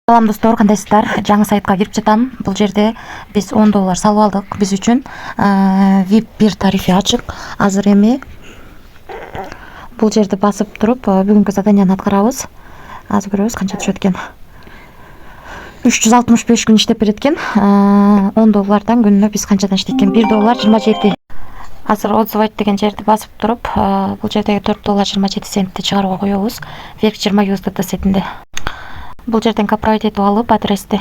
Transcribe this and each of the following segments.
Салам достор, кандайсыздар? Жаңы сайтка кирип жатам. Бул жерде биз $10 салып алдык. Биз үчүн VIP 1 тарифи ачык. Азыр эми бул жерди басып туруп бүгүнкү заданияны аткарабыз. Азыр көрөбүз канча түшөт экен. 365 күн иштеп берет экен. $10 күнүнө биз канчадан иштейт экен? $1.27. Азыр отзывать деген жерди басып туруп, бул жердеги $4.27 чыгарууга коебуз. Верх 20 USDT сетинде. Бул жерден копировать этип алып адрести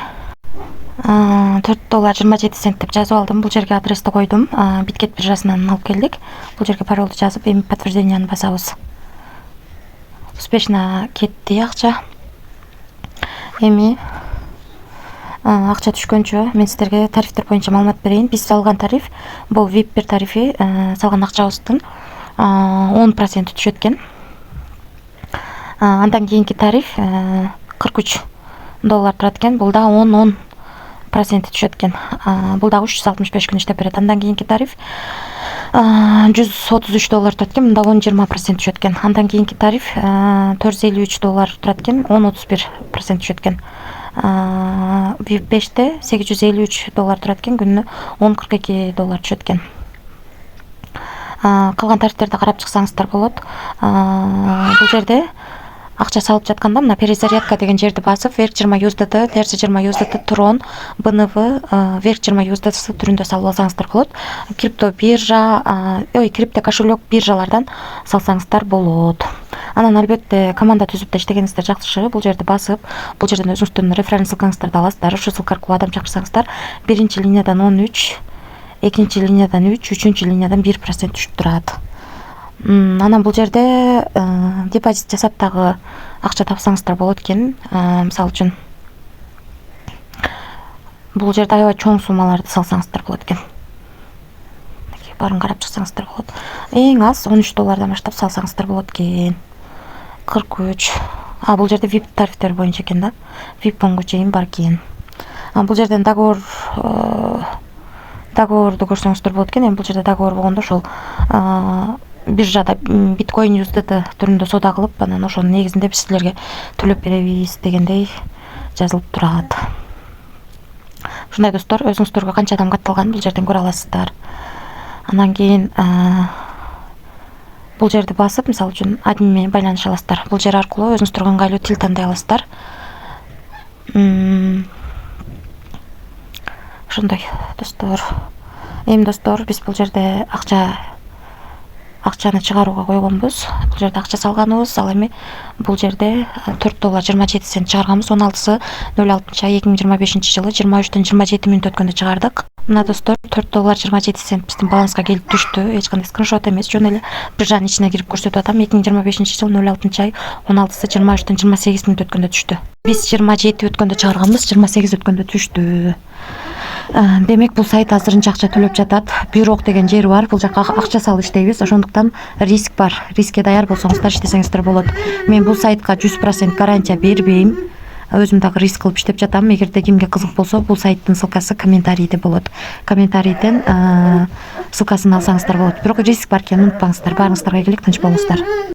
$4.27 деп жазып алдым. Бул жерге адрести койдум. Биткет биржасынан алып келдик. Бул жерге паролду жазып, эми подтвержденияны басабыз. Успешно кетти акча. Эми акча түшкөнчө мен сиздерге тарифтер боюнча маалымат берейин. Биз салган тариф бул VIP 1 тарифи, салган акчабыздын 10% түшөт экен. Андан кийинки тариф $43 турат экен. Бул да 10% түшөт экен. Бул да 365 күн иштеп берет. Андан кийинки тариф $133 турат экен. Мында 10-20% түшөт экен. Андан кийинки тариф $453 турат экен. 10-31% түшөт экен. VIP 5те $853 турат экен. Күнүнө $10-42 түшөт экен. Калган тарифтерди карап чыксаңыздар болот. Бул жерде акча салып жатканда мына перезарядка деген жерди басып, верх 20 USDT, терси 20 USDT, Tron, BNV, верх 20 USDT түрүндө салып алсаңыздар болот. Крипто биржа, крипто кошелек биржалардан салсаңыздар болот. Анан албетте команда түзүп да иштегениңиздер жакшы. Бул жерди басып, бул жерден өзүңүздүн референс ссылкаңыздарды аласыздар. Ошол ссылка аркылуу адам чакырсаңыздар, биринчи линиядан 13, экинчи линиядан 3, үчүнчү линиядан 1% түшүп турат. Анан бул жерде депозит жасап дагы акча тапсаңыздар болот экен. Мисалы үчүн бул жерде аябай чоң суммаларды салсаңыздар болот экен. Барын карап чыксаңыздар болот. Эң аз $13 баштап салсаңыздар болот экен. 43. Бул жерде VIP тарифтер боюнча экен да. VIP 10га чейин бар экен. Бул жерден договорду көрсөңүздөр болот экен. Эми бул жерде договор болгондо ошол биржада биткоин USDT түрүндө соода кылып, анан ошонун негизинде биз силерге төлөп беребиз дегендей жазылып турат. Ушундай достор, өзүңүздөргө канча адам катталганын бул жерден көрө аласыздар. Андан кийин бул жерди басып, мисалы үчүн админ менен байланыша аласыздар. Бул жер аркылуу өзүңүздөргө ыңгайлуу тил тандай аласыздар. Ошондой достор. Эми достор, биз бул жерде акчаны чыгарууга койгонбуз. Бул жерде акча салганбыз. Ал эми бул жерде $4.27 чыгарганбыз. 16/06/ай 2025 жылы 23:27 өткөндө чыгардык. Мына достор, $4.27 биздин баланска келип түштү. Эч кандай скриншот эмес, жөн эле биржанын ичине кирип көрсөтүп атам. 2025 жыл 06/ай 16:23:28 өткөндө түштү. Биз 27 өткөндө чыгарганбыз, 28 өткөндө түштү. Демек бул сайт азырынча акча төлөп жатат. Бирок деген жери бар. Бул жакка акча салып иштейбиз. Ошондуктан риск бар. Рискке даяр болсоңуздар иштесеңиздер болот. Мен бул сайтка 100% гарантия бербейм. Өзүм дагы риск кылып иштеп жатам. Эгерде кимге кызык болсо, бул сайттын ссылкасы комментарийде болот. Комментарийден ссылкасын алсаңыздар болот. Бирок риск бар экенин унутпаңыздар. Баарыңыздарга ийгилик, тынч болуңуздар.